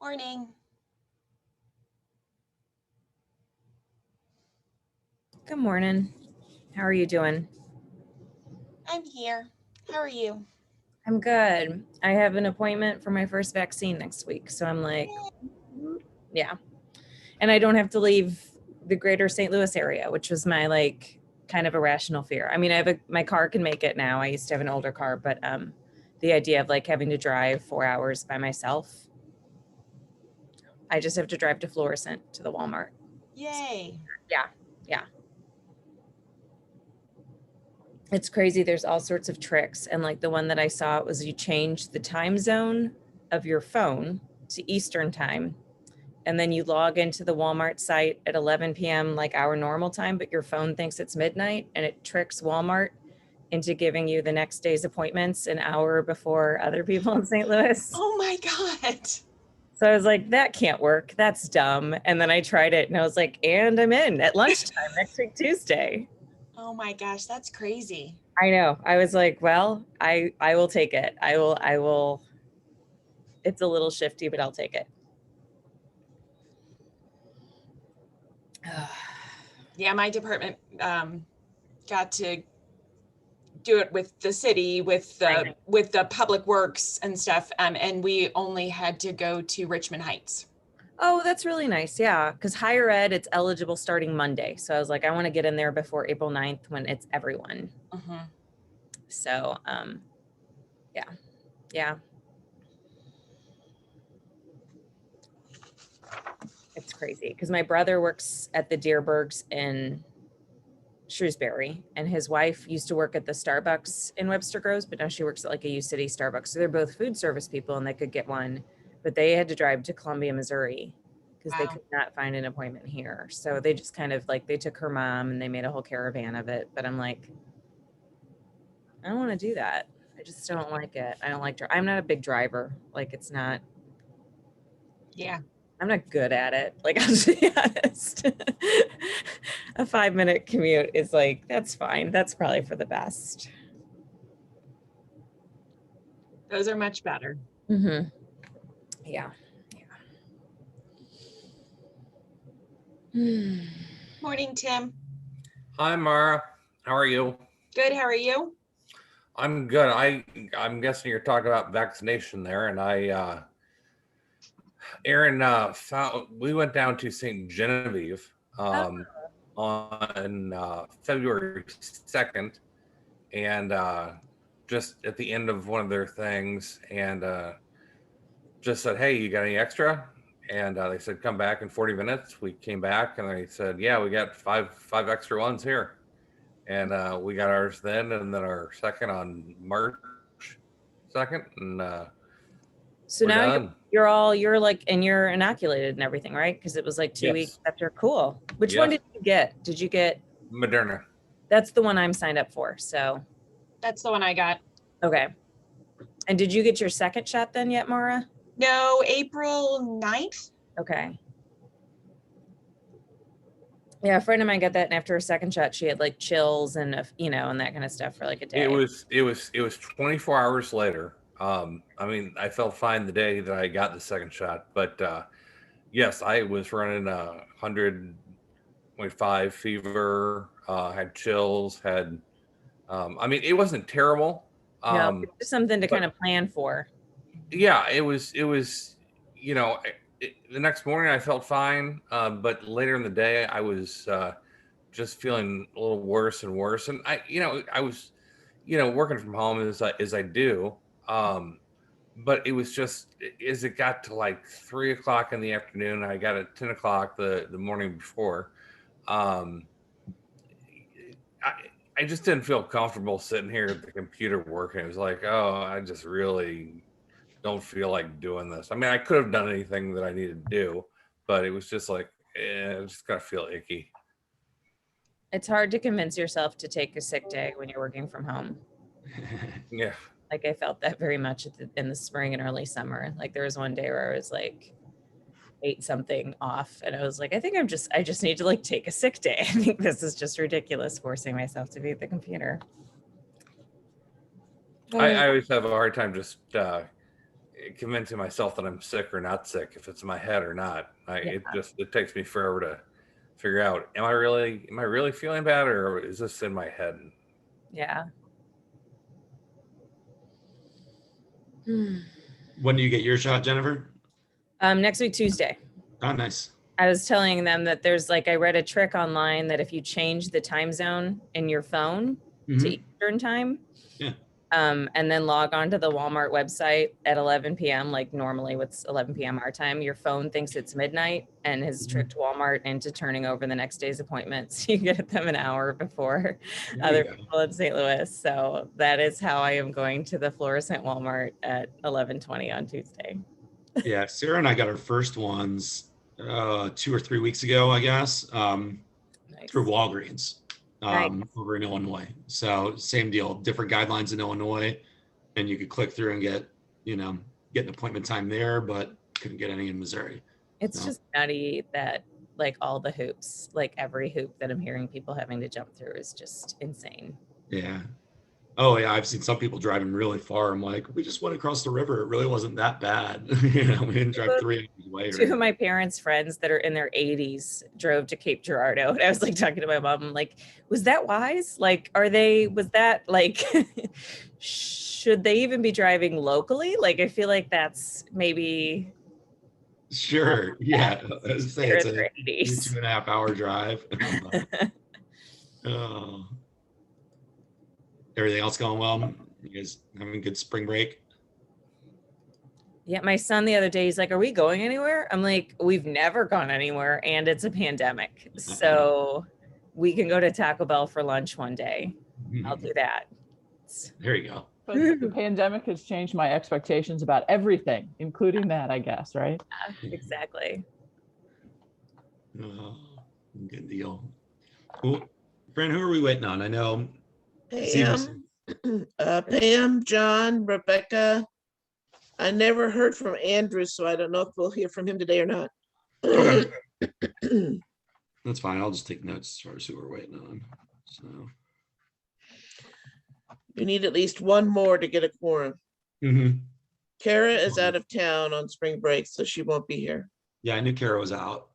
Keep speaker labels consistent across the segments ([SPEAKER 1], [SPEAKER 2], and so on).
[SPEAKER 1] Morning.
[SPEAKER 2] Good morning. How are you doing?
[SPEAKER 1] I'm here. How are you?
[SPEAKER 2] I'm good. I have an appointment for my first vaccine next week. So I'm like, yeah. And I don't have to leave the greater St. Louis area, which was my like kind of irrational fear. I mean, my car can make it now. I used to have an older car, but the idea of like having to drive 4 hours by myself, I just have to drive to Florissant to the Walmart.
[SPEAKER 1] Yay.
[SPEAKER 2] Yeah. It's crazy. There's all sorts of tricks. And like the one that I saw was you change the time zone of your phone to Eastern time. And then you log into the Walmart site at 11 p.m. like our normal time, but your phone thinks it's midnight and it tricks Walmart into giving you the next day's appointments an hour before other people in St. Louis.
[SPEAKER 1] Oh my God.
[SPEAKER 2] So I was like, that can't work. That's dumb. And then I tried it and I was like, and I'm in at lunchtime next week, Tuesday.
[SPEAKER 1] Oh my gosh, that's crazy.
[SPEAKER 2] I know. I was like, well, I will take it. I will. It's a little shifty, but I'll take it.
[SPEAKER 1] Yeah, my department got to do it with the city, with the public works and stuff, and we only had to go to Richmond Heights.
[SPEAKER 2] Oh, that's really nice. Yeah, because higher ed, it's eligible starting Monday. So I was like, I want to get in there before April 9th when it's everyone.
[SPEAKER 1] Mm-hmm.
[SPEAKER 2] So, yeah. It's crazy because my brother works at the Deerbergs in Shrewsbury, and his wife used to work at the Starbucks in Webster Groves, but now she works at like a U City Starbucks. So they're both food service people and they could get one, but they had to drive to Columbia, Missouri because they could not find an appointment here. So they just kind of like, they took her mom and they made a whole caravan of it. But I'm like, I don't want to do that. I just don't like it. I don't like, I'm not a big driver. Like it's not.
[SPEAKER 1] Yeah.
[SPEAKER 2] I'm not good at it. Like, I'll just be honest. A 5-minute commute is like, that's fine. That's probably for the best.
[SPEAKER 1] Those are much better.
[SPEAKER 2] Mm-hmm. Yeah.
[SPEAKER 1] Morning, Tim.
[SPEAKER 3] Hi, Mara. How are you?
[SPEAKER 1] Good. How are you?
[SPEAKER 3] I'm good. I'm guessing you're talking about vaccination there, and Aaron we went down to St. Genevieve on February 2nd, and just at the end of one of their things, and just said, "Hey, you got any extra?" And they said, "Come back in 40 minutes." We came back, and they said, "Yeah, we got five extra ones here." And we got ours then, and then our second on March 2nd, and
[SPEAKER 2] so now you're like, and you're inoculated and everything, right? Because it was like 2 weeks after. Cool. Which one did you get? Did you get
[SPEAKER 3] Moderna?
[SPEAKER 2] That's the one I'm signed up for. So
[SPEAKER 1] that's the one I got.
[SPEAKER 2] Okay. And did you get your second shot then yet, Mara?
[SPEAKER 1] No, April 9th.
[SPEAKER 2] Okay. Yeah, a friend of mine got that, and after her second shot, she had like chills and and that kind of stuff for like a day.
[SPEAKER 3] It was 24 hours later. I mean, I felt fine the day that I got the second shot, but yes, I was running 100.5 fever, had chills, had. I mean, it wasn't terrible.
[SPEAKER 2] No, it's something to kind of plan for.
[SPEAKER 3] Yeah, it was. The next morning I felt fine, but later in the day I was just feeling a little worse and worse. And I was, working from home as I do. But it was just as it got to like 3:00 in the afternoon. I got at 10 o'clock the morning before. I just didn't feel comfortable sitting here at the computer working. It was like, oh, I just really don't feel like doing this. I mean, I could have done anything that I needed to do, but it was just like, I just gotta feel icky.
[SPEAKER 2] It's hard to convince yourself to take a sick day when you're working from home.
[SPEAKER 3] Yeah.
[SPEAKER 2] Like I felt that very much in the spring and early summer. Like there was one day where I was like, ate something off, and I was like, I just need to like take a sick day. I think this is just ridiculous, forcing myself to be at the computer.
[SPEAKER 3] I always have a hard time just convincing myself that I'm sick or not sick, if it's in my head or not. It takes me forever to figure out, am I really feeling bad, or is this in my head?
[SPEAKER 2] Yeah.
[SPEAKER 4] When do you get your shot, Jennifer?
[SPEAKER 2] Next week, Tuesday.
[SPEAKER 4] Oh, nice.
[SPEAKER 2] I was telling them that there's like, I read a trick online that if you change the time zone in your phone to Eastern time,
[SPEAKER 4] Yeah.
[SPEAKER 2] And then log on to the Walmart website at 11 p.m. like normally what's 11 p.m. our time, your phone thinks it's midnight and has tricked Walmart into turning over the next day's appointments. You get them an hour before other people in St. Louis. So that is how I am going to the Florissant Walmart at 11:20 on Tuesday.
[SPEAKER 4] Yeah, Sarah and I got our first ones 2 or 3 weeks ago, I guess,
[SPEAKER 2] Nice.
[SPEAKER 4] through Walgreens.
[SPEAKER 2] Nice.
[SPEAKER 4] Over in Illinois. So same deal, different guidelines in Illinois, and you could click through and get an appointment time there, but couldn't get any in Missouri.
[SPEAKER 2] It's just nutty that like all the hoops, like every hoop that I'm hearing people having to jump through is just insane.
[SPEAKER 4] Yeah. Oh yeah, I've seen some people driving really far. I'm like, we just went across the river. It really wasn't that bad. We didn't drive 3 hours away.
[SPEAKER 2] Two of my parents' friends that are in their 80s drove to Cape Girardeau. And I was like talking to my mom, I'm like, was that wise? Like, was that like, should they even be driving locally? Like, I feel like that's maybe.
[SPEAKER 4] Sure. Yeah. I was saying it's a 2.5 hour drive. Oh. Everything else going well? You guys having a good spring break?
[SPEAKER 2] Yeah, my son the other day, he's like, are we going anywhere? I'm like, we've never gone anywhere and it's a pandemic. So we can go to Taco Bell for lunch one day. I'll do that.
[SPEAKER 4] There you go.
[SPEAKER 5] But the pandemic has changed my expectations about everything, including that, I guess, right?
[SPEAKER 2] Exactly.
[SPEAKER 4] Oh, good deal. Cool. Fran, who are we waiting on? I know.
[SPEAKER 6] Pam, John, Rebecca. I never heard from Andrew, so I don't know if we'll hear from him today or not.
[SPEAKER 4] Okay. That's fine. I'll just take notes as far as who we're waiting on. So
[SPEAKER 6] You need at least one more to get a quorum.
[SPEAKER 4] mm-hmm.
[SPEAKER 6] Kara is out of town on spring break, so she won't be here.
[SPEAKER 4] Yeah, I knew Kara was out.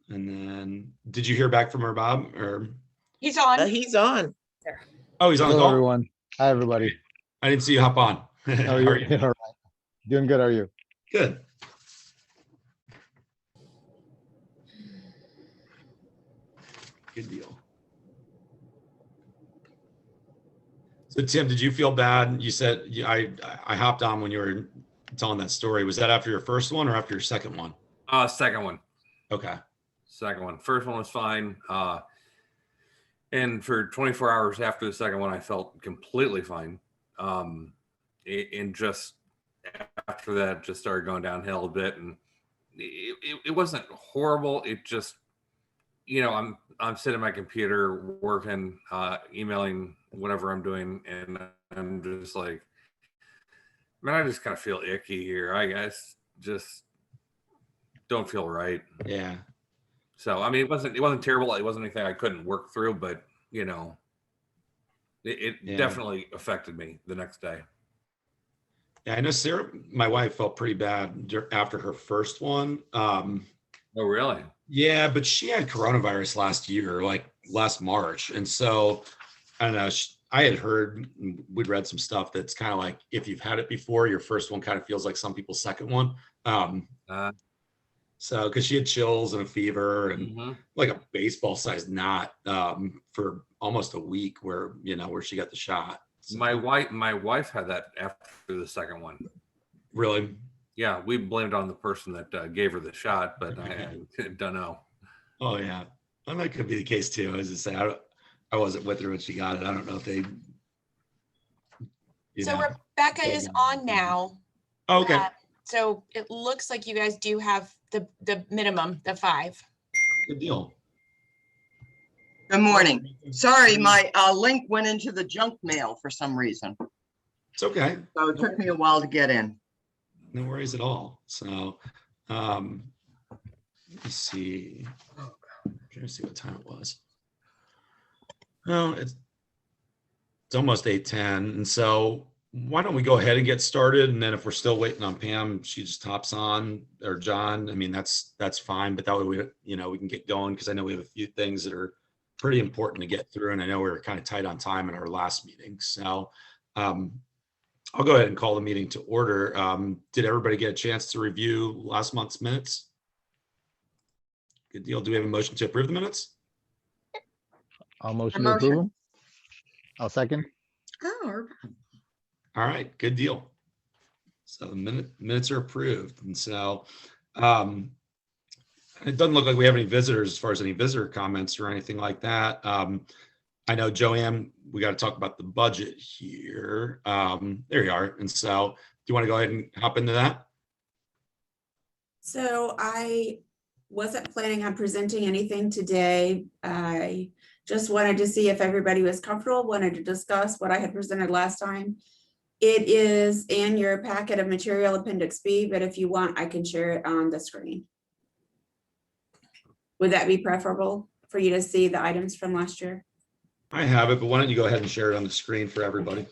[SPEAKER 4] And then did you hear back from her, Bob? Or
[SPEAKER 1] He's on.
[SPEAKER 6] He's on.
[SPEAKER 4] oh, he's on the
[SPEAKER 7] Hello,
[SPEAKER 4] call.
[SPEAKER 7] everyone. Hi, everybody.
[SPEAKER 4] I didn't see you hop on.
[SPEAKER 7] How
[SPEAKER 4] How
[SPEAKER 7] are you? All right. Doing good. How are you?
[SPEAKER 4] Good. Good deal. So Tim, did you feel bad? You said I hopped on when you were telling that story. Was that after your first one or after your second one?
[SPEAKER 3] Second one.
[SPEAKER 4] Okay.
[SPEAKER 3] Second one. First one was fine. And for 24 hours after the second one, I felt completely fine. And just after that, just started going downhill a bit, and it wasn't horrible. It just, I'm sitting at my computer working, emailing, whatever I'm doing, and I'm just like, man, I just kind of feel icky here. I guess just don't feel right.
[SPEAKER 4] Yeah.
[SPEAKER 3] So I mean, it wasn't terrible. It wasn't anything I couldn't work through, but it definitely affected me the next day.
[SPEAKER 4] Yeah, I know Sarah, my wife, felt pretty bad after her first one.
[SPEAKER 3] Oh, really?
[SPEAKER 4] Yeah, but she had coronavirus last year, like last March. And so, I don't know, I had heard, we'd read some stuff that's kind of like, if you've had it before, your first one kind of feels like some people's second one. So, because she had chills and a fever and like a baseball-sized knot for almost a week where she got the shot. So,
[SPEAKER 3] my wife had that after the second one.
[SPEAKER 4] Really?
[SPEAKER 3] Yeah, we blamed on the person that gave her the shot, but I don't know.
[SPEAKER 4] Oh yeah, and that could be the case too. As I say, I wasn't with her when she got it. I don't know if they.
[SPEAKER 1] So Rebecca is on now.
[SPEAKER 4] Oh, okay.
[SPEAKER 1] So it looks like you guys do have the minimum, the 5.
[SPEAKER 4] Good deal.
[SPEAKER 8] Good morning. Sorry, my link went into the junk mail for some reason.
[SPEAKER 4] It's okay.
[SPEAKER 8] So it took me a while to get in.
[SPEAKER 4] No worries at all. So, let me see. I'm trying to see what time it was. Oh, it's almost 8:10, and so why don't we go ahead and get started? And then if we're still waiting on Pam, she just hops on, or John. I mean, that's fine. But that way we can get going, because I know we have a few things that are pretty important to get through. And I know we were kind of tight on time in our last meeting. So I'll go ahead and call the meeting to order. Did everybody get a chance to review last month's minutes? Good deal. Do we have a motion to approve the minutes?
[SPEAKER 7] I'll motion to approve them. I'll second.
[SPEAKER 8] Oh,
[SPEAKER 4] All right, good deal. So the minutes are approved. And so it doesn't look like we have any visitors as far as any visitor comments or anything like that. I know, Joanne, we got to talk about the budget here. There you are. And so do you want to go ahead and hop into that?
[SPEAKER 9] So I wasn't planning on presenting anything today. I just wanted to see if everybody was comfortable, wanted to discuss what I had presented last time. It is in your packet of material, Appendix B, but if you want, I can share it on the screen. Would that be preferable for you to see the items from last year?
[SPEAKER 4] I have it, but why don't you go ahead and share it on the screen for everybody?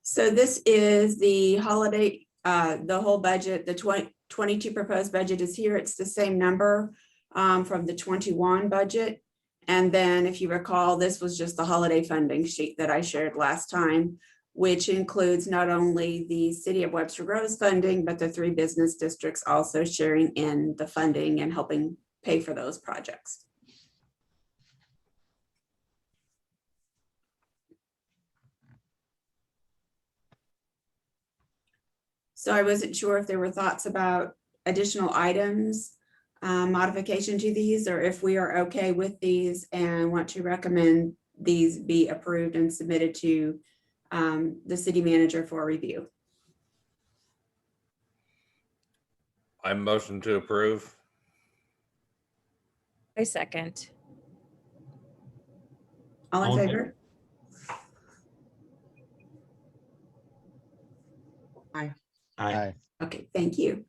[SPEAKER 9] So this is the holiday, the whole budget, the 2022 proposed budget is here. It's the same number from the 21 budget. And then if you recall, this was just the holiday funding sheet that I shared last time, which includes not only the City of Webster Groves funding, but the 3 business districts also sharing in the funding and helping pay for those projects. So I wasn't sure if there were thoughts about additional items, modification to these, or if we are okay with these and want to recommend these be approved and submitted to the city manager for review.
[SPEAKER 3] I motion to approve.
[SPEAKER 2] I second.
[SPEAKER 9] All in
[SPEAKER 4] All in
[SPEAKER 9] favor?
[SPEAKER 7] Aye.
[SPEAKER 9] Okay, thank you.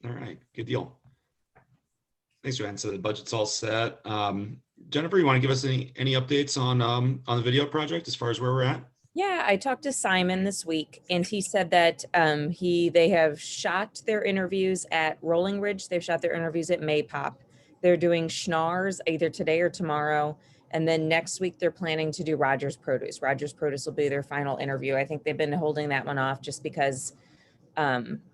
[SPEAKER 4] All right, good deal. Thanks, Joanne. So the budget's all set. Jennifer, you want to give us any updates on the video project as far as where we're at?
[SPEAKER 2] Yeah, I talked to Simon this week and he said that they have shot their interviews at Rolling Ridge. They've shot their interviews at Maypop. They're doing Schnars either today or tomorrow. And then next week they're planning to do Rogers Produce. Rogers Produce will be their final interview. I think they've been holding that one off just because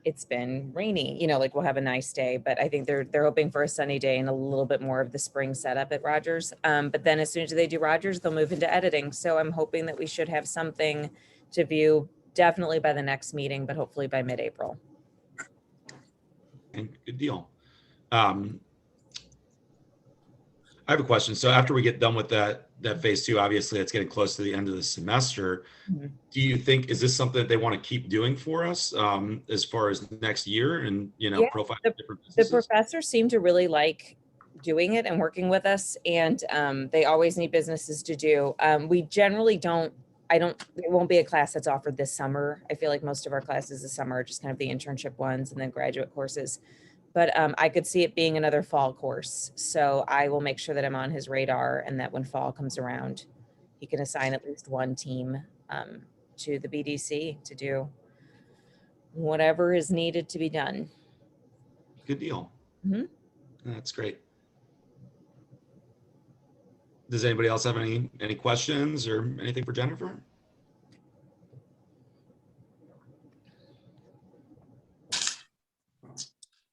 [SPEAKER 2] it's been rainy, like we'll have a nice day, but I think they're hoping for a sunny day and a little bit more of the spring setup at Rogers. But then as soon as they do Rogers, they'll move into editing. So I'm hoping that we should have something to view definitely by the next meeting, but hopefully by mid-April.
[SPEAKER 4] Okay, good deal. I have a question. So after we get done with that phase 2, obviously it's getting close to the end of the semester.
[SPEAKER 2] Mm-hmm.
[SPEAKER 4] Do you think, is this something that they want to keep doing for us as far as next year and,
[SPEAKER 2] Yeah,
[SPEAKER 4] profile different
[SPEAKER 2] The
[SPEAKER 4] businesses?
[SPEAKER 2] professors seem to really like doing it and working with us, and they always need businesses to do. We generally it won't be a class that's offered this summer. I feel like most of our classes this summer are just kind of the internship ones and then graduate courses. But I could see it being another fall course. So I will make sure that I'm on his radar and that when fall comes around, he can assign at least one team to the BDC to do whatever is needed to be done.
[SPEAKER 4] Good deal.
[SPEAKER 2] Mhm.
[SPEAKER 4] That's great. Does anybody else have any questions or anything for Jennifer?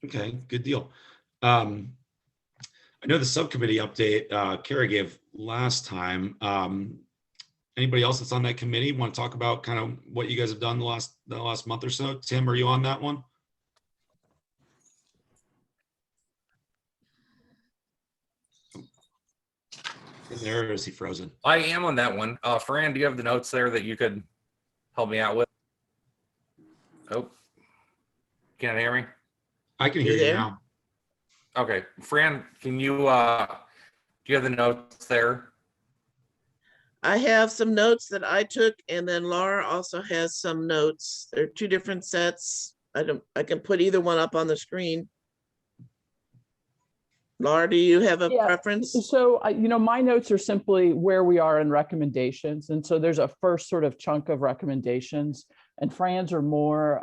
[SPEAKER 4] Okay, good deal. I know the subcommittee update Kara gave last time. Anybody else that's on that committee want to talk about kind of what you guys have done the last month or so? Tim, are you on that one? There, or is he frozen?
[SPEAKER 3] I am on that one. Fran, do you have the notes there that you could help me out with? Oh, can't hear me?
[SPEAKER 4] I can
[SPEAKER 6] You
[SPEAKER 4] hear you
[SPEAKER 6] there?
[SPEAKER 4] now.
[SPEAKER 3] Okay, Fran, can you, do you have the notes there?
[SPEAKER 6] I have some notes that I took, and then Laura also has some notes. They're two different sets. I can put either one up on the screen. Laura, do you have a
[SPEAKER 5] Yeah,
[SPEAKER 6] preference?
[SPEAKER 5] So, my notes are simply where we are in recommendations. And so there's a first sort of chunk of recommendations, and Fran's are more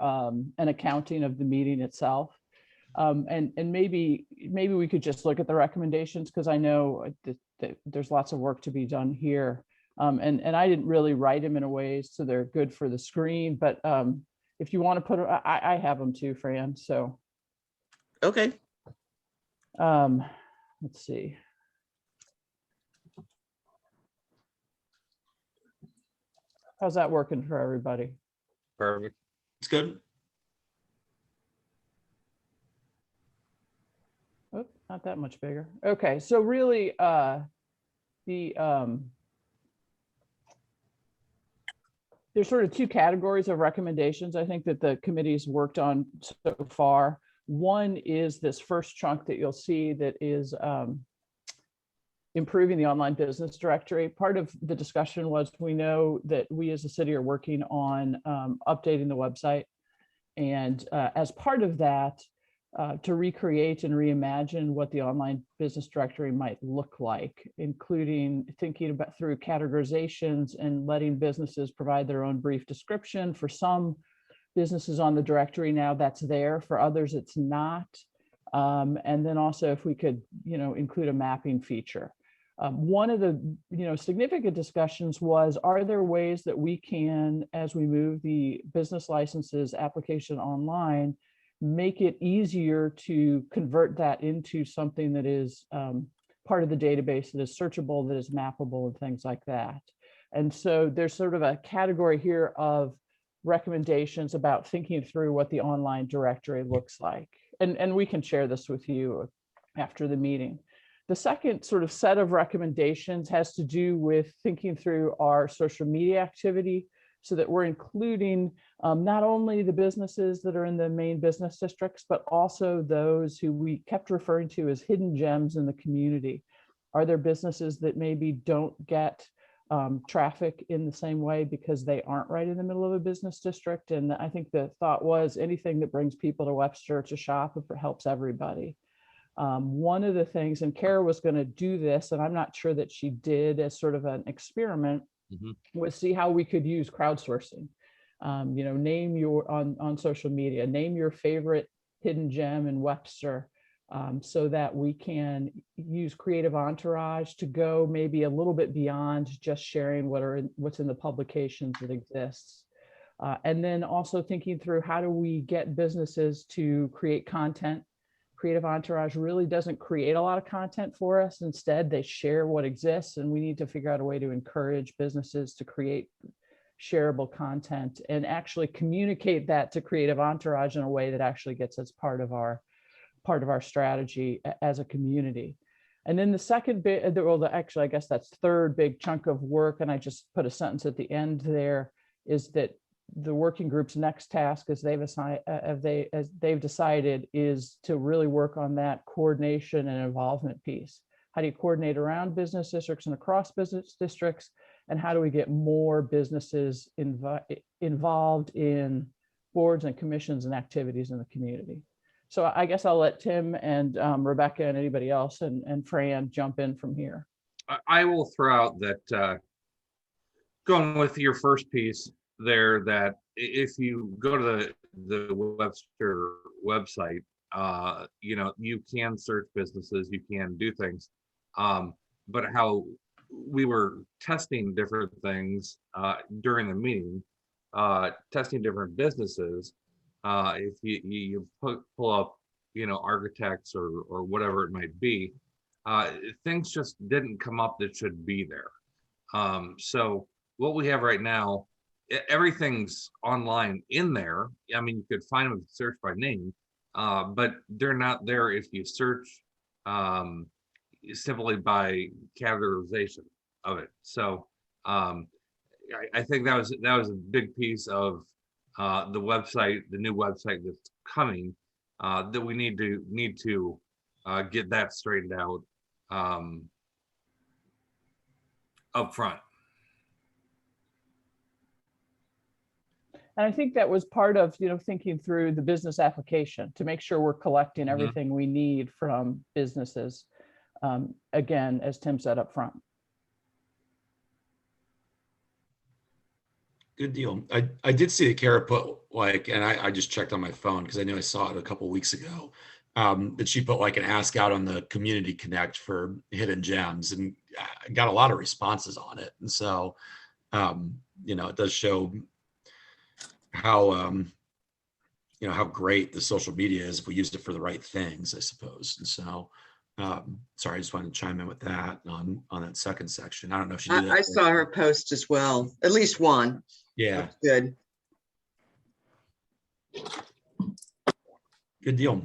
[SPEAKER 5] an accounting of the meeting itself. And maybe we could just look at the recommendations, because I know that there's lots of work to be done here. And I didn't really write them in a way so they're good for the screen, but if you want to put, I have them too, Fran, so.
[SPEAKER 6] Okay.
[SPEAKER 5] Let's see. How's that working for everybody?
[SPEAKER 3] Perfect.
[SPEAKER 4] It's good.
[SPEAKER 5] Oh, not that much bigger. Okay, so really, there's sort of two categories of recommendations I think that the committee's worked on so far. One is this first chunk that you'll see that is improving the online business directory. Part of the discussion was, we know that we as a city are working on updating the website. And as part of that, to recreate and reimagine what the online business directory might look like, including thinking about through categorizations and letting businesses provide their own brief description. For some businesses on the directory now, that's there. For others, it's not. And then also if we could, include a mapping feature. One of the significant discussions was, are there ways that we can, as we move the business licenses application online, make it easier to convert that into something that is part of the database, that is searchable, that is mappable, and things like that. And so there's sort of a category here of recommendations about thinking through what the online directory looks like. And we can share this with you after the meeting. The second sort of set of recommendations has to do with thinking through our social media activity, so that we're including not only the businesses that are in the main business districts, but also those who we kept referring to as hidden gems in the community. Are there businesses that maybe don't get traffic in the same way because they aren't right in the middle of a business district? And I think the thought was, anything that brings people to Webster to shop helps everybody. One of the things, and Kara was going to do this, and I'm not sure that she did, as sort of an experiment, was see how we could use crowdsourcing. Name your, on social media, name your favorite hidden gem in Webster, so that we can use Creative Entourage to go maybe a little bit beyond just sharing what's in the publications that exists. And then also thinking through, how do we get businesses to create content? Creative Entourage really doesn't create a lot of content for us. Instead, they share what exists, and we need to figure out a way to encourage businesses to create shareable content and actually communicate that to Creative Entourage in a way that actually gets as part of our strategy as a community. And then the second bit, actually, I guess that's third big chunk of work, and I just put a sentence at the end there, is that the working group's next task, as they've decided, is to really work on that coordination and involvement piece. How do you coordinate around business districts and across business districts? And how do we get more businesses involved in boards and commissions and activities in the community? So I guess I'll let Tim and Rebecca and anybody else and Fran jump in from here.
[SPEAKER 3] I will throw out that going with your first piece there, that if you go to the Webster website, you can search businesses, you can do things, but how we were testing different things during the meeting, testing different businesses. If you pull up, architects or whatever it might be, things just didn't come up that should be there. So what we have right now, everything's online in there. I mean, you could find them if you search by name, but they're not there if you search simply by categorization of it. So I think that was a big piece of the website, the new website that's coming, that we need to get that straightened out up front.
[SPEAKER 5] And I think that was part of, thinking through the business application to make sure we're collecting
[SPEAKER 3] Mhm.
[SPEAKER 5] everything we need from businesses. Again, as Tim said up front.
[SPEAKER 4] Good deal. I did see that Kara put like, and I just checked on my phone because I knew I saw it a couple weeks ago, that she put like an ask out on the Community Connect for hidden gems and got a lot of responses on it. And so, it does show how, how great the social media is if we used it for the right things, I suppose. And so, sorry, I just wanted to chime in with that on that second section. I don't know if she did that.
[SPEAKER 8] I saw her post as well, at least one.
[SPEAKER 4] Yeah,
[SPEAKER 8] That's good.
[SPEAKER 4] good deal.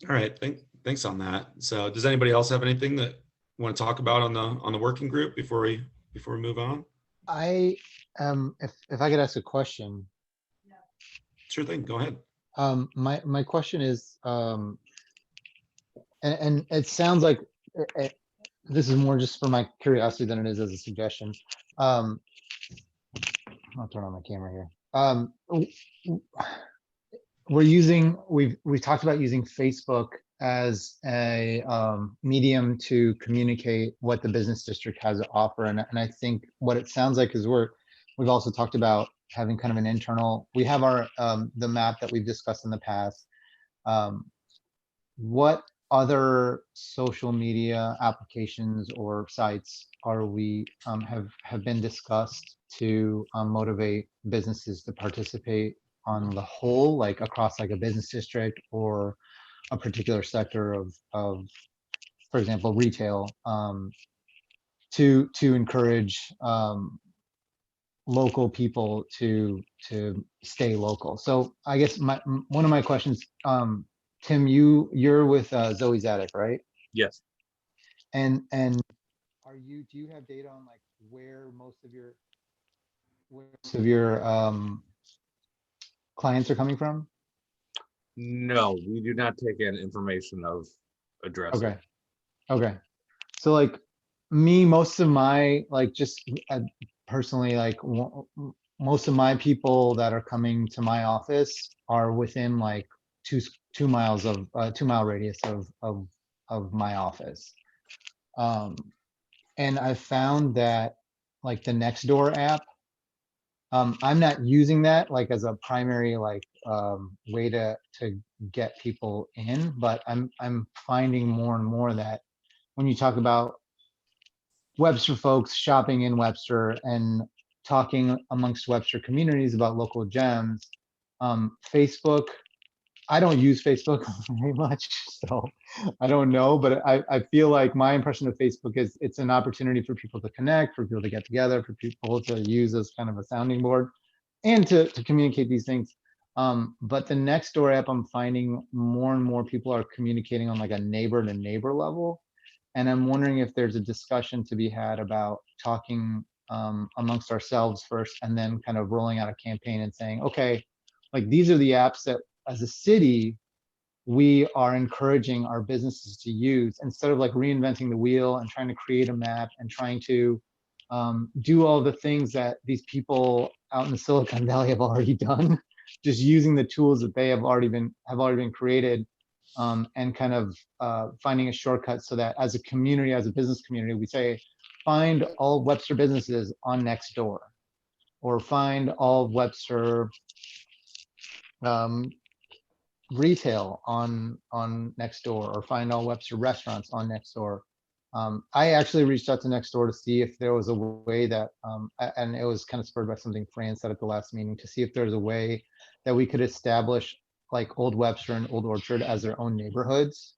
[SPEAKER 4] All right, thanks on that. So, does anybody else have anything that you want to talk about on the working group before we move on?
[SPEAKER 7] I if I could ask a question.
[SPEAKER 4] Sure thing. Go ahead.
[SPEAKER 7] My question is, and it sounds like this is more just for my curiosity than it is as a suggestion. I'll turn on my camera here. We've talked about using Facebook as a medium to communicate what the business district has to offer, and I think what it sounds like is we've also talked about having kind of an internal. We have our the map that we've discussed in the past. What other social media applications or sites are we have been discussed to motivate businesses to participate on the whole, like across like a business district or a particular sector of for example, retail, to encourage local people to stay local. So I guess one of my questions, Tim, you're with Zoe's Attic, right?
[SPEAKER 3] Yes.
[SPEAKER 7] And do you have data on like where most of your clients are coming from?
[SPEAKER 3] No, we do not take in information of addresses.
[SPEAKER 7] Okay. So like me, most of my like just personally, like most of my people that are coming to my office are within like 2 miles of 2 mile radius of my office. And I found that like the Nextdoor app, I'm not using that like as a primary like way to get people in, but I'm finding more and more that when you talk about Webster folks shopping in Webster and talking amongst Webster communities about local gems, Facebook, I don't use Facebook very much, so I don't know, but I feel like my impression of Facebook is it's an opportunity for people to connect, for people to get together, for people to use as kind of a sounding board and to communicate these things. But the Nextdoor app, I'm finding more and more people are communicating on like a neighbor to neighbor level. And I'm wondering if there's a discussion to be had about talking amongst ourselves first, and then kind of rolling out a campaign and saying, okay, like these are the apps that as a city, we are encouraging our businesses to use, instead of like reinventing the wheel and trying to create a map and trying to do all the things that these people out in the Silicon Valley have already done, just using the tools that they have already been created, and kind of finding a shortcut so that as a community, as a business community, we say, find all Webster businesses on Nextdoor, or find all Webster retail on Nextdoor, or find all Webster restaurants on Nextdoor. I actually reached out to Nextdoor to see if there was a way that, and it was kind of spurred by something Fran said at the last meeting, to see if there's a way that we could establish like Old Webster and Old Orchard as their own neighborhoods.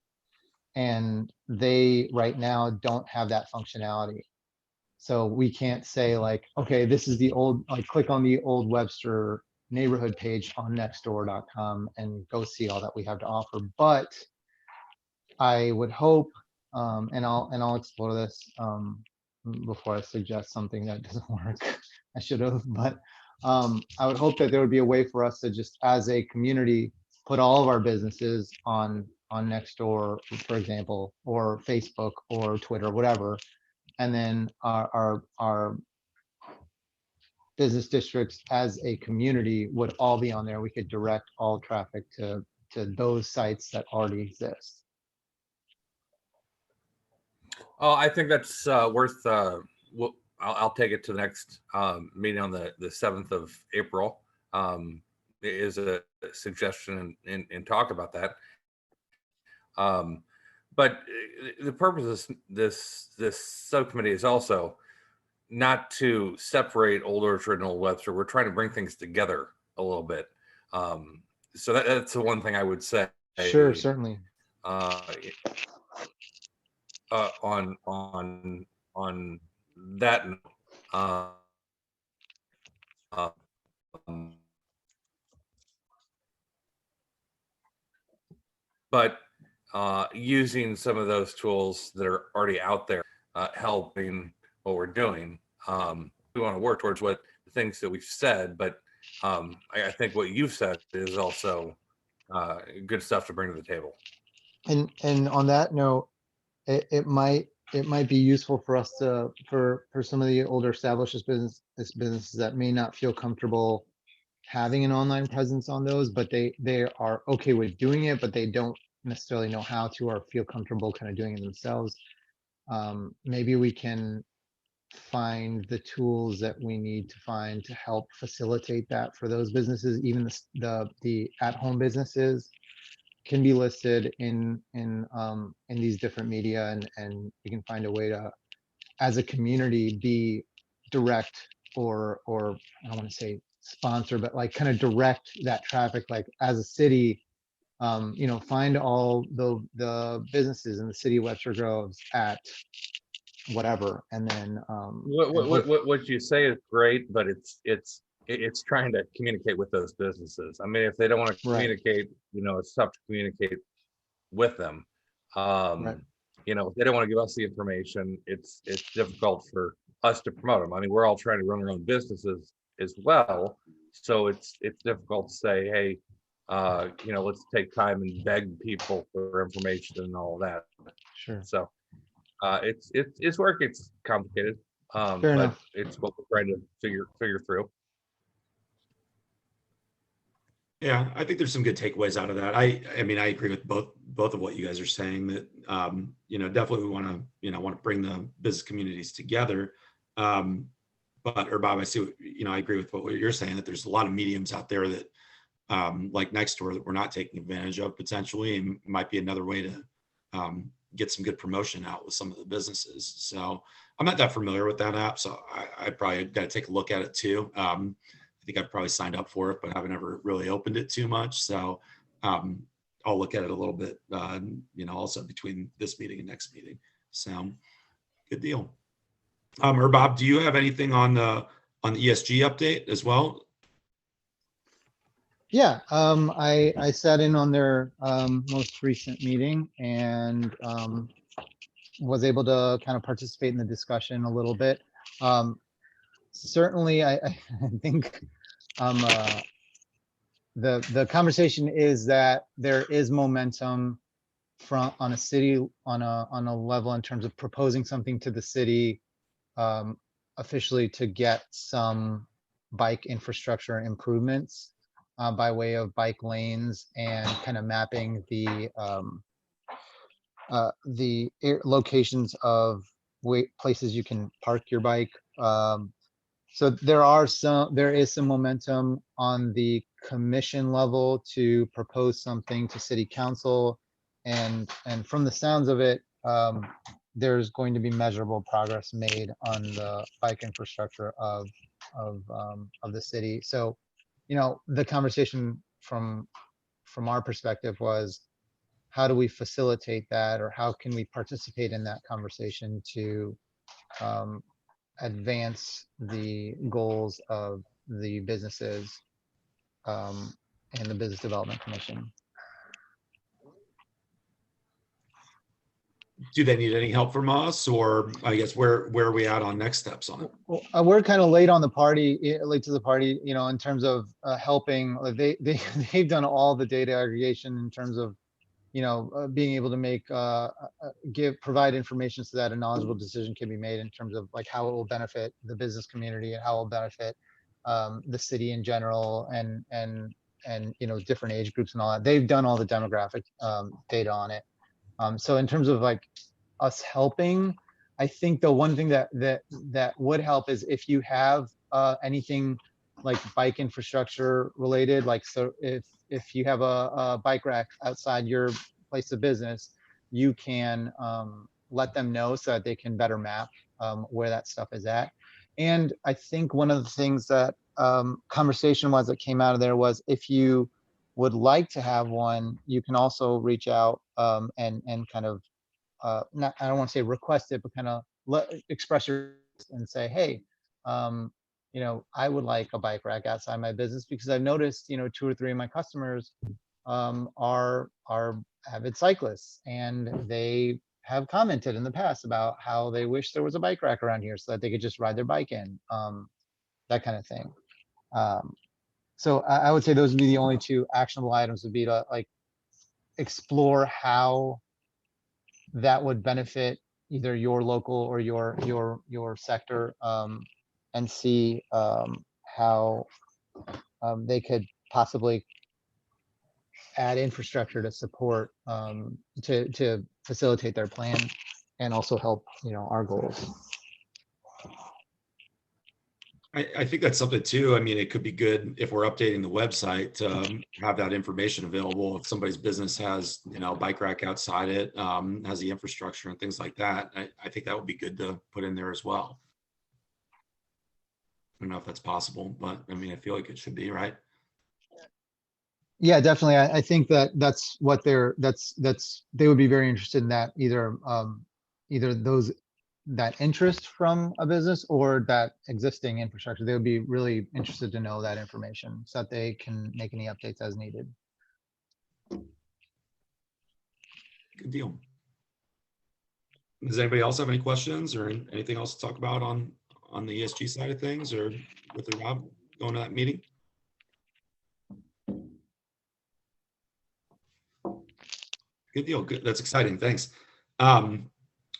[SPEAKER 7] And they right now don't have that functionality. So we can't say like, okay, this is the old, like click on the Old Webster neighborhood page on nextdoor.com and go see all that we have to offer. But I would hope, and I'll explore this before I suggest something that doesn't work. I should have, but I would hope that there would be a way for us to just, as a community, put all of our businesses on Nextdoor, for example, or Facebook or Twitter, whatever, and then our business districts as a community would all be on there. We could direct all traffic to those sites that already exist.
[SPEAKER 3] Oh, I think that's worth. I'll take it to the next meeting on the 7th of April. Is a suggestion and talk about that. But the purpose of this subcommittee is also not to separate Old Orchard and Old Webster. We're trying to bring things together a little bit. So that's the one thing I would say.
[SPEAKER 7] Sure, certainly.
[SPEAKER 3] On that note, but using some of those tools that are already out there, helping what we're doing. We want to work towards what the things that we've said, but I think what you've said is also good stuff to bring to the table.
[SPEAKER 7] And on that note, it might be useful for us to for some of the older established businesses that may not feel comfortable having an online presence on those, but they are okay with doing it, but they don't necessarily know how to or feel comfortable kind of doing it themselves. Maybe we can find the tools that we need to find to help facilitate that for those businesses. Even the at-home businesses can be listed in these different media, and we can find a way to, as a community, be direct or I don't want to say sponsor, but like kind of direct that traffic, like as a city, find all the businesses in the city of Webster Groves at whatever, and then
[SPEAKER 3] what you say is great, but it's trying to communicate with those businesses. I mean, if they don't want to communicate, it's tough to communicate with them.
[SPEAKER 7] Right.
[SPEAKER 3] If they don't want to give us the information, it's difficult for us to promote them. I mean, we're all trying to run our own businesses as well, so it's difficult to say, hey, let's take time and beg people for information and all of that.
[SPEAKER 7] Sure.
[SPEAKER 3] So it's work. It's complicated, but
[SPEAKER 7] enough.
[SPEAKER 3] it's what we're trying to figure through.
[SPEAKER 4] Yeah, I think there's some good takeaways out of that. I mean, I agree with both of what you guys are saying, that definitely we want to bring the business communities together. But Bob, I see, I agree with what you're saying, that there's a lot of mediums out there that like Nextdoor that we're not taking advantage of potentially, and might be another way to get some good promotion out with some of the businesses. So I'm not that familiar with that app, so I probably got to take a look at it too. I think I've probably signed up for it, but haven't ever really opened it too much. So I'll look at it a little bit, also between this meeting and next meeting. So good deal. Bob, do you have anything on the ESG update as well?
[SPEAKER 7] Yeah, I sat in on their most recent meeting and was able to kind of participate in the discussion a little bit. Certainly, I think the conversation is that there is momentum on a level in terms of proposing something to the city officially to get some bike infrastructure improvements by way of bike lanes and kind of mapping the locations of places you can park your bike. So there is some momentum on the commission level to propose something to city council, and from the sounds of it, there's going to be measurable progress made on the bike infrastructure of the city. So, the conversation from our perspective was, how do we facilitate that, or how can we participate in that conversation to advance the goals of the businesses and the Business Development Commission.
[SPEAKER 4] Do they need any help from us, or I guess where are we at on next steps on it?
[SPEAKER 7] Well, we're kind of late to the party, in terms of helping. They've done all the data aggregation in terms of being able to make provide information so that a knowledgeable decision can be made in terms of like how it will benefit the business community and how it will benefit the city in general and you know, different age groups and all that. They've done all the demographic data on it. So in terms of like us helping, I think the one thing that would help is if you have anything like bike infrastructure related, like, so if you have a bike rack outside your place of business, you can let them know so that they can better map where that stuff is at. And I think one of the things that conversation was that came out of there was, if you would like to have one, you can also reach out and kind of not, I don't want to say request it, but kind of express your and say, hey, you know, I would like a bike rack outside my business, because I've noticed, you know, 2 or 3 of my customers are avid cyclists, and they have commented in the past about how they wish there was a bike rack around here so that they could just ride their bike in, that kind of thing. So I would say those would be the only 2 actionable items, would be to like explore how that would benefit either your local or your sector, and see how they could possibly add infrastructure to support to facilitate their plan and also help, you know, our goals.
[SPEAKER 4] I think that's something too. I mean, it could be good if we're updating the website to have that information available. If somebody's business has, you know, bike rack outside it, has the infrastructure and things like that, I think that would be good to put in there as well. I don't know if that's possible, but I mean, I feel like it should be, right?
[SPEAKER 7] Yeah, definitely. I think that's what they would be very interested in, that either either those that interest from a business or that existing infrastructure. They would be really interested to know that information so that they can make any updates as needed.
[SPEAKER 4] Good deal. Does anybody else have any questions or anything else to talk about on the ESG side of things, or with the Rob going to that meeting? Good deal. Good. That's exciting. Thanks.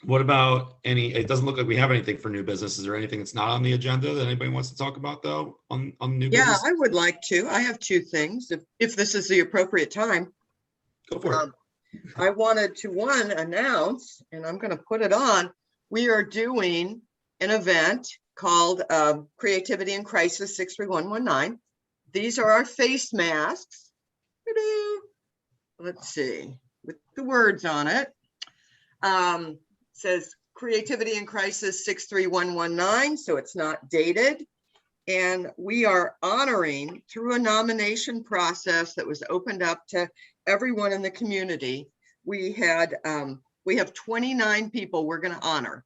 [SPEAKER 4] What about it doesn't look like we have anything for new business. Is there anything that's not on the agenda that anybody wants to talk about though on new
[SPEAKER 8] Yeah,
[SPEAKER 4] business?
[SPEAKER 8] I would like to. I have 2 things, if this is the appropriate time.
[SPEAKER 4] Go for it.
[SPEAKER 8] I wanted to, one, announce, and I'm going to put it on, we are doing an event called Creativity in Crisis 63119. These are our face masks. Ta-da. Let's see, with the words on it. Says Creativity in Crisis 63119, so it's not dated. And we are honoring, through a nomination process that was opened up to everyone in the community, we have 29 people we're going to honor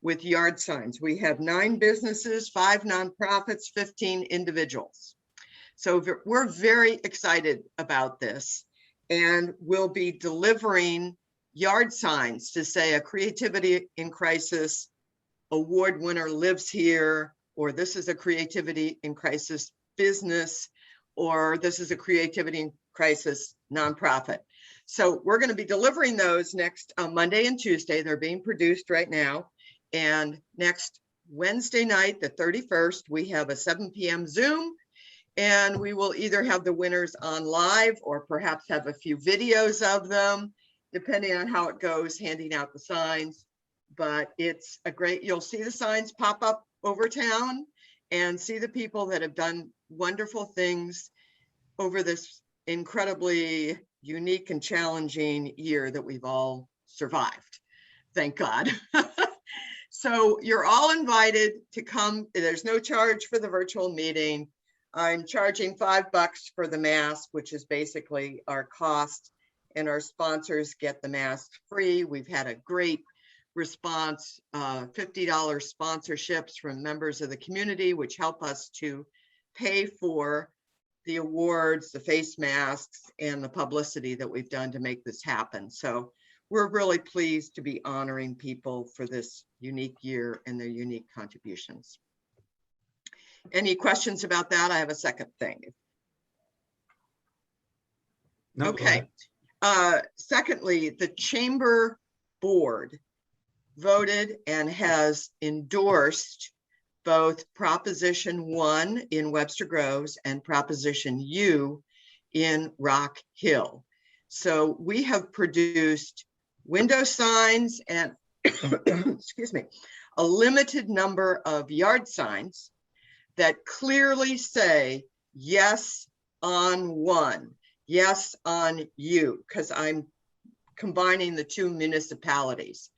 [SPEAKER 8] with yard signs. We have 9 businesses, 5 nonprofits, 15 individuals. So we're very excited about this, and we'll be delivering yard signs to say a Creativity in Crisis award winner lives here, or this is a Creativity in Crisis business, or this is a Creativity in Crisis nonprofit. So we're going to be delivering those next Monday and Tuesday. They're being produced right now. And next Wednesday night, the 31st, we have a 7 p.m. Zoom, and we will either have the winners on live or perhaps have a few videos of them, depending on how it goes, handing out the signs. But it's a great, you'll see the signs pop up over town and see the people that have done wonderful things over this incredibly unique and challenging year that we've all survived. Thank God. So you're all invited to come. There's no charge for the virtual meeting. I'm charging $5 for the mask, which is basically our cost, and our sponsors get the mask free. We've had a great response, $50 sponsorships from members of the community, which help us to pay for the awards, the face masks, and the publicity that we've done to make this happen. So we're really pleased to be honoring people for this unique year and their unique contributions. Any questions about that? I have a second thing.
[SPEAKER 4] No,
[SPEAKER 8] okay. Secondly, the chamber board voted and has endorsed both Proposition 1 in Webster Groves and Proposition U in Rock Hill. So we have produced window signs and, excuse me, a limited number of yard signs that clearly say yes on 1, yes on U, because I'm combining the two municipalities.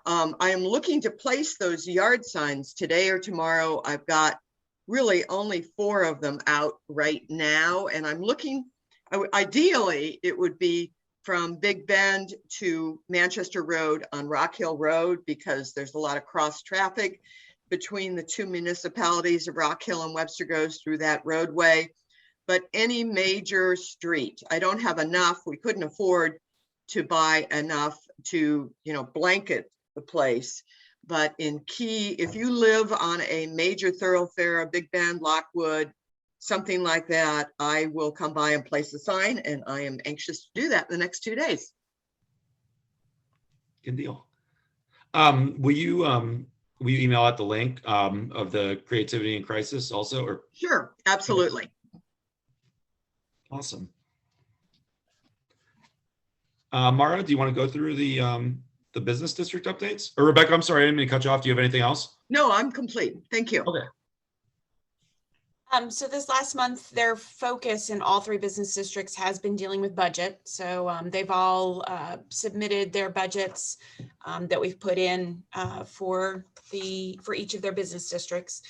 [SPEAKER 8] I am looking to place those yard signs today or tomorrow. I've got really only 4 of them out right now, and I'm looking, ideally, it would be from Big Bend to Manchester Road on Rock Hill Road, because there's a lot of cross traffic between the two municipalities of Rock Hill and Webster Groves through that roadway. But any major street, I don't have enough. We couldn't afford to buy enough to, blanket the place. But in key, if you live on a major thoroughfare, Big Bend, Lockwood, something like that, I will come by and place a sign, and I am anxious to do that in the next 2 days.
[SPEAKER 4] Good deal. Will you email out the link of the Creativity in Crisis also? Or
[SPEAKER 8] Sure, absolutely.
[SPEAKER 4] awesome. Mara, do you want to go through the business district updates? Or Rebecca, I'm sorry, I didn't mean to cut you off. Do you have anything else?
[SPEAKER 8] No, I'm complete. Thank you.
[SPEAKER 4] Okay.
[SPEAKER 1] So this last month, their focus in all 3 business districts has been dealing with budget. So they've all submitted their budgets that we've put in for each of their business districts.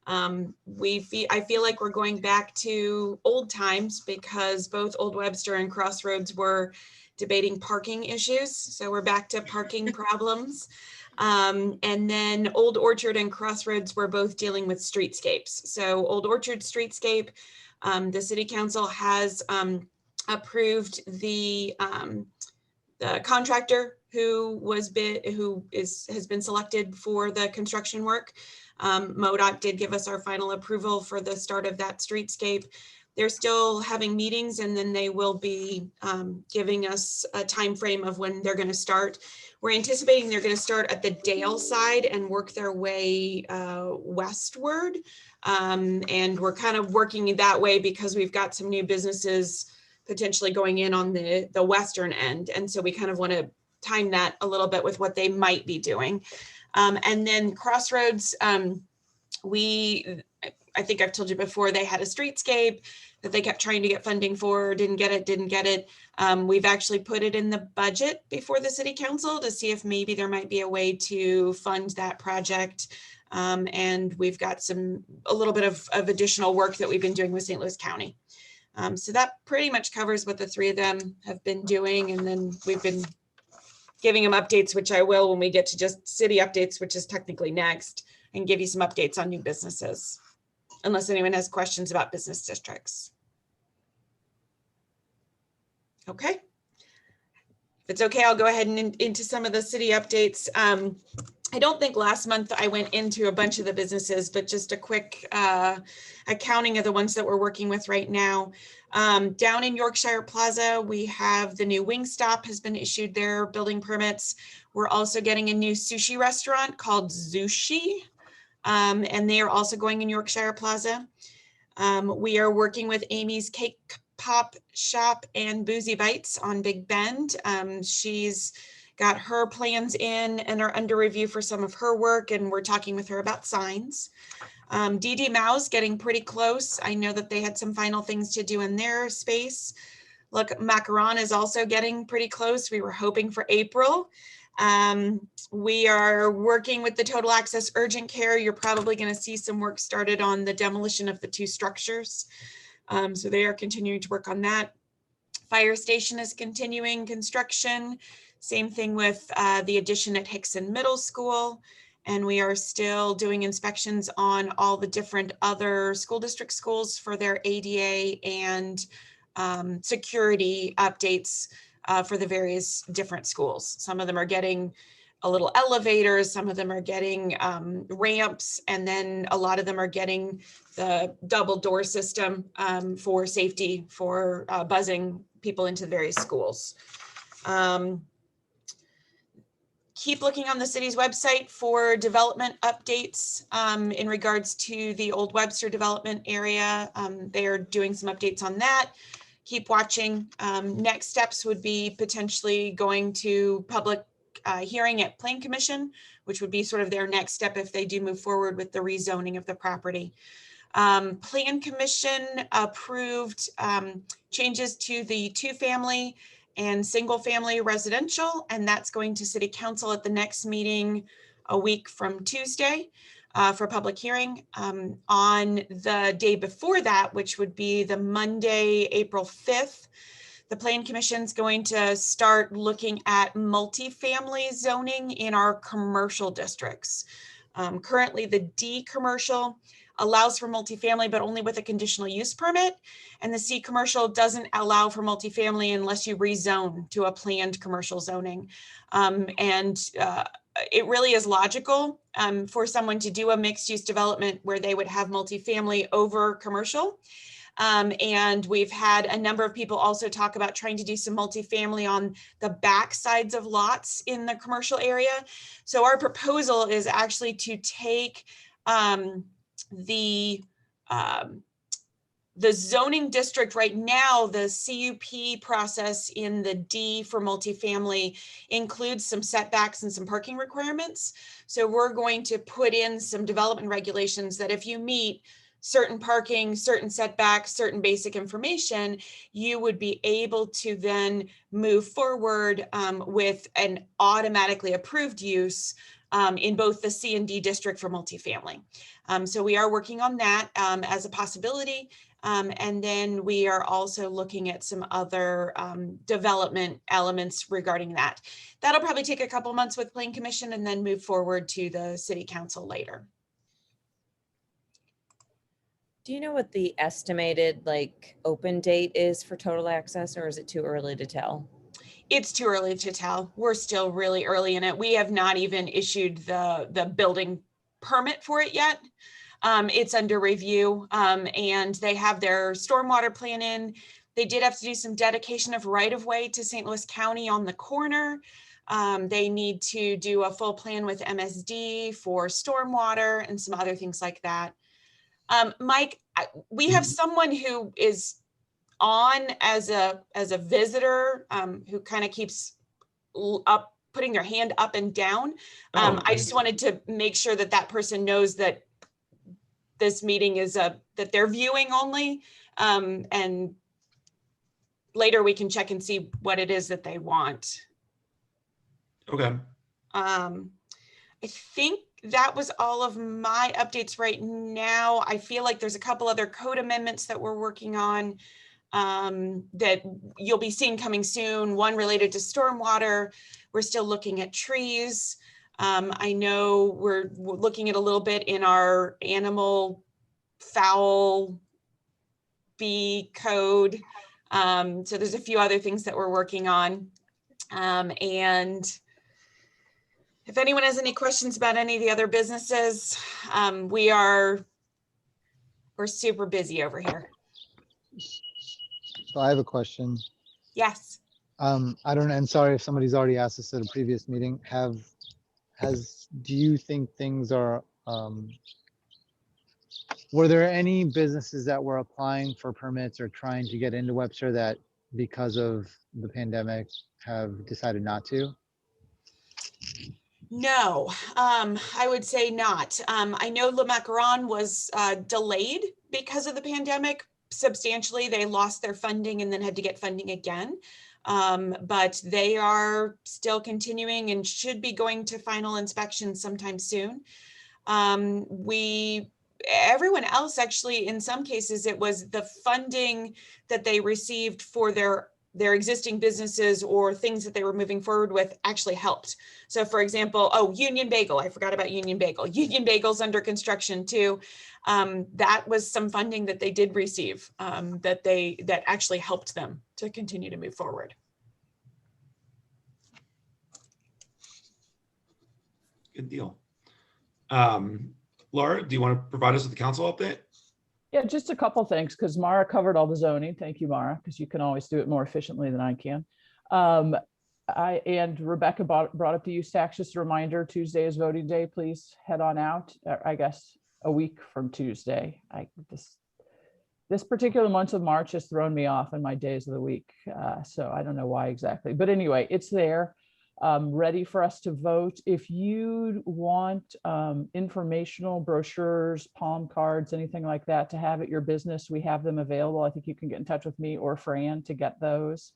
[SPEAKER 1] I feel like we're going back to old times, because both Old Webster and Crossroads were debating parking issues. So we're back to parking problems. And then Old Orchard and Crossroads were both dealing with streetscapes. So Old Orchard streetscape, the city council has approved the contractor has been selected for the construction work. MoDOT did give us our final approval for the start of that streetscape. They're still having meetings, and then they will be giving us a time frame of when they're going to start. We're anticipating they're going to start at the Dale side and work their way westward. And we're kind of working that way because we've got some new businesses potentially going in on the western end. And so we kind of want to time that a little bit with what they might be doing. And then Crossroads, I think I've told you before, they had a streetscape that they kept trying to get funding for, didn't get it. We've actually put it in the budget before the city council to see if maybe there might be a way to fund that project. And we've got a little bit of additional work that we've been doing with St. Louis County. So that pretty much covers what the 3 of them have been doing. And then we've been giving them updates, which I will when we get to just city updates, which is technically next, and give you some updates on new businesses, unless anyone has questions about business districts. Okay. If it's okay, I'll go ahead and into some of the city updates. I don't think last month I went into a bunch of the businesses, but just a quick accounting of the ones that we're working with right now. Down in Yorkshire Plaza, we have the new Wingstop has been issued their building permits. We're also getting a new sushi restaurant called Zushi. And they are also going in Yorkshire Plaza. We are working with Amy's Cake Pop Shop and Boozy Bites on Big Bend. She's got her plans in and are under review for some of her work, and we're talking with her about signs. DD Mao's getting pretty close. I know that they had some final things to do in their space. Look, Macaron is also getting pretty close. We were hoping for April. We are working with the Total Access Urgent Care. You're probably going to see some work started on the demolition of the 2 structures. So they are continuing to work on that. Fire station is continuing construction. Same thing with the addition at Hickson Middle School. And we are still doing inspections on all the different other school district schools for their ADA and security updates for the various different schools. Some of them are getting a little elevators, some of them are getting ramps, and then a lot of them are getting the double door system for safety, for buzzing people into various schools. Keep looking on the city's website for development updates in regards to the Old Webster development area. They're doing some updates on that. Keep watching. Next steps would be potentially going to public hearing at Plan Commission, which would be sort of their next step if they do move forward with the rezoning of the property. Plan Commission approved changes to the 2-family and single-family residential, and that's going to City Council at the next meeting a week from Tuesday for public hearing. On the day before that, which would be the Monday, April 5th, the Plan Commission's going to start looking at multifamily zoning in our commercial districts. Currently, the D commercial allows for multifamily, but only with a conditional use permit. And the C commercial doesn't allow for multifamily unless you rezone to a planned commercial zoning. It really is logical for someone to do a mixed use development where they would have multifamily over commercial. And we've had a number of people also talk about trying to do some multifamily on the back sides of lots in the commercial area. So our proposal is actually to take the zoning district right now. The CUP process in the D for multifamily includes some setbacks and some parking requirements. So we're going to put in some development regulations that if you meet certain parking, certain setbacks, certain basic information, you would be able to then move forward with an automatically approved use in both the C and D district for multifamily. So we are working on that as a possibility. And then we are also looking at some other development elements regarding that. That'll probably take a couple months with Plan Commission and then move forward to the City Council later.
[SPEAKER 2] Do you know what the estimated open date is for total access, or is it too early to tell?
[SPEAKER 1] It's too early to tell. We're still really early in it. We have not even issued the building permit for it yet. It's under review, and they have their stormwater plan in. They did have to do some dedication of right-of-way to St. Louis County on the corner. They need to do a full plan with MSD for stormwater and some other things like that. Mike, we have someone who is on as a visitor who kind of keeps putting their hand up and down. I just wanted to make sure that that person knows that this meeting is that they're viewing only, and later we can check and see what it is that they want.
[SPEAKER 4] Okay.
[SPEAKER 1] I think that was all of my updates right now. I feel like there's a couple other code amendments that we're working on that you'll be seeing coming soon. One related to stormwater. We're still looking at trees. I know we're looking at a little bit in our animal foul bee code. So there's a few other things that we're working on. And if anyone has any questions about any of the other businesses, we're super busy over here.
[SPEAKER 7] So I have a question.
[SPEAKER 1] Yes.
[SPEAKER 7] I don't know, and sorry if somebody's already asked this at a previous meeting. Do you think things are, were there any businesses that were applying for permits or trying to get into Webster that because of the pandemic have decided not to?
[SPEAKER 1] No, I would say not. I know Le Macaron was delayed because of the pandemic. Substantially, they lost their funding and then had to get funding again. But they are still continuing and should be going to final inspection sometime soon. Everyone else, actually, in some cases, it was the funding that they received for their existing businesses or things that they were moving forward with actually helped. So for example, Union Bagel, I forgot about Union Bagel. Union Bagel's under construction too. That was some funding that they did receive that actually helped them to continue to move forward.
[SPEAKER 4] Good deal. Laura, do you want to provide us with the council update?
[SPEAKER 5] Yeah, just a couple things, because Mara covered all the zoning. Thank you, Mara, because you can always do it more efficiently than I can. And Rebecca brought up the use tax, just a reminder, Tuesday is voting day. Please head on out. I guess a week from Tuesday. This particular month of March has thrown me off in my days of the week. So I don't know why exactly, but anyway, it's there, ready for us to vote. If you want informational brochures, palm cards, anything like that to have at your business, we have them available. I think you can get in touch with me or Fran to get those.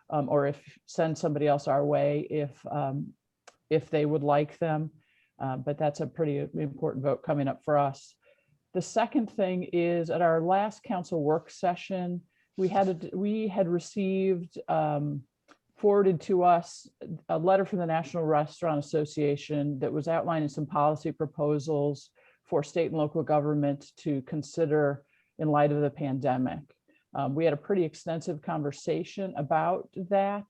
[SPEAKER 5] Or send somebody else our way if they would like them. But that's a pretty important vote coming up for us. The second thing is, at our last council work session, we had received forwarded to us a letter from the National Restaurant Association that was outlining some policy proposals for state and local government to consider in light of the pandemic. We had a pretty extensive conversation about that.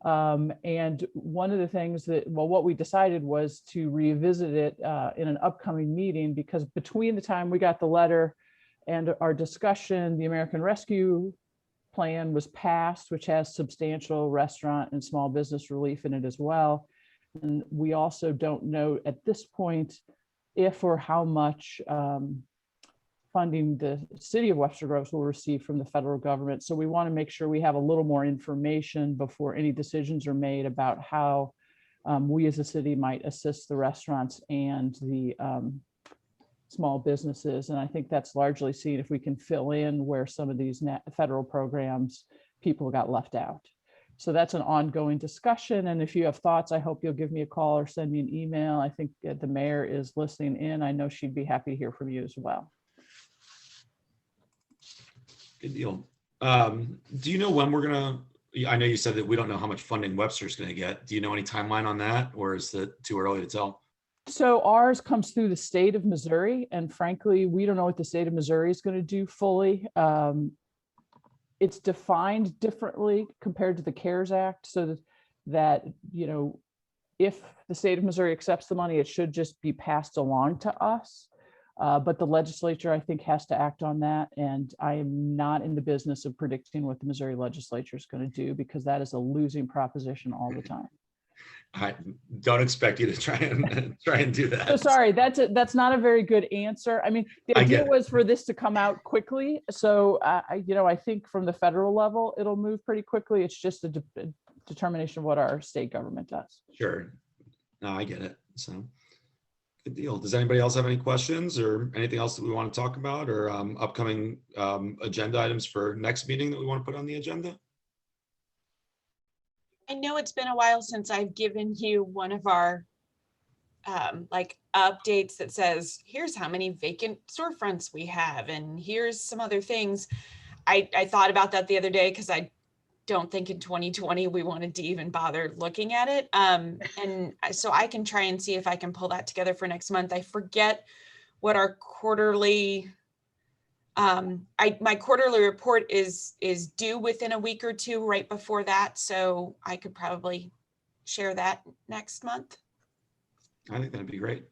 [SPEAKER 5] And one of the things what we decided was to revisit it in an upcoming meeting, because between the time we got the letter and our discussion, the American Rescue Plan was passed, which has substantial restaurant and small business relief in it as well. And we also don't know at this point if or how much funding the city of Webster Groves will receive from the federal government. So we want to make sure we have a little more information before any decisions are made about how we as a city might assist the restaurants and the small businesses. And I think that's largely seen if we can fill in where some of these federal programs, people got left out. So that's an ongoing discussion. And if you have thoughts, I hope you'll give me a call or send me an email. I think the mayor is listening in. I know she'd be happy to hear from you as well.
[SPEAKER 4] Good deal. Do you know when we're gonna, I know you said that we don't know how much funding Webster's gonna get. Do you know any timeline on that, or is it too early to tell?
[SPEAKER 5] So ours comes through the state of Missouri, and frankly, we don't know what the state of Missouri is going to do fully. It's defined differently compared to the CARES Act, so that, you know, if the state of Missouri accepts the money, it should just be passed along to us. But the legislature, I think, has to act on that. And I am not in the business of predicting what the Missouri legislature is going to do, because that is a losing proposition all the time.
[SPEAKER 4] I don't expect you to try and do that.
[SPEAKER 5] So sorry, that's not a very good answer. I mean, the idea was for this to come out quickly. So, I think from the federal level, it'll move pretty quickly. It's just a determination of what our state government does.
[SPEAKER 4] Sure. No, I get it. So good deal. Does anybody else have any questions or anything else that we want to talk about, or upcoming agenda items for next meeting that we want to put on the agenda?
[SPEAKER 1] I know it's been a while since I've given you one of our like updates that says, here's how many vacant storefronts we have, and here's some other things. I thought about that the other day, because I don't think in 2020 we wanted to even bother looking at it. And so I can try and see if I can pull that together for next month. I forget what our quarterly, my quarterly report is due within a week or two right before that. So I could probably share that next month.
[SPEAKER 4] I think that'd be great.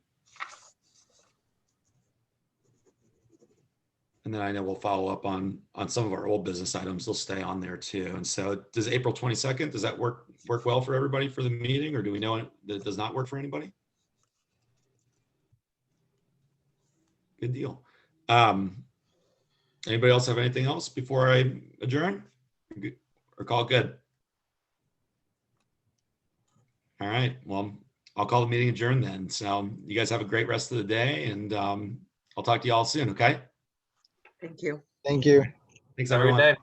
[SPEAKER 4] And then I know we'll follow up on some of our old business items. They'll stay on there too. And so does April 22nd, does that work well for everybody for the meeting, or do we know that it does not work for anybody? Good deal. Anybody else have anything else before I adjourn or call it good? All right, well, I'll call the meeting adjourned then. So you guys have a great rest of the day, and I'll talk to you all soon. Okay.
[SPEAKER 8] Thank you.
[SPEAKER 7] Thank you.
[SPEAKER 4] Thanks,
[SPEAKER 3] Have a good
[SPEAKER 4] everyone.
[SPEAKER 3] day.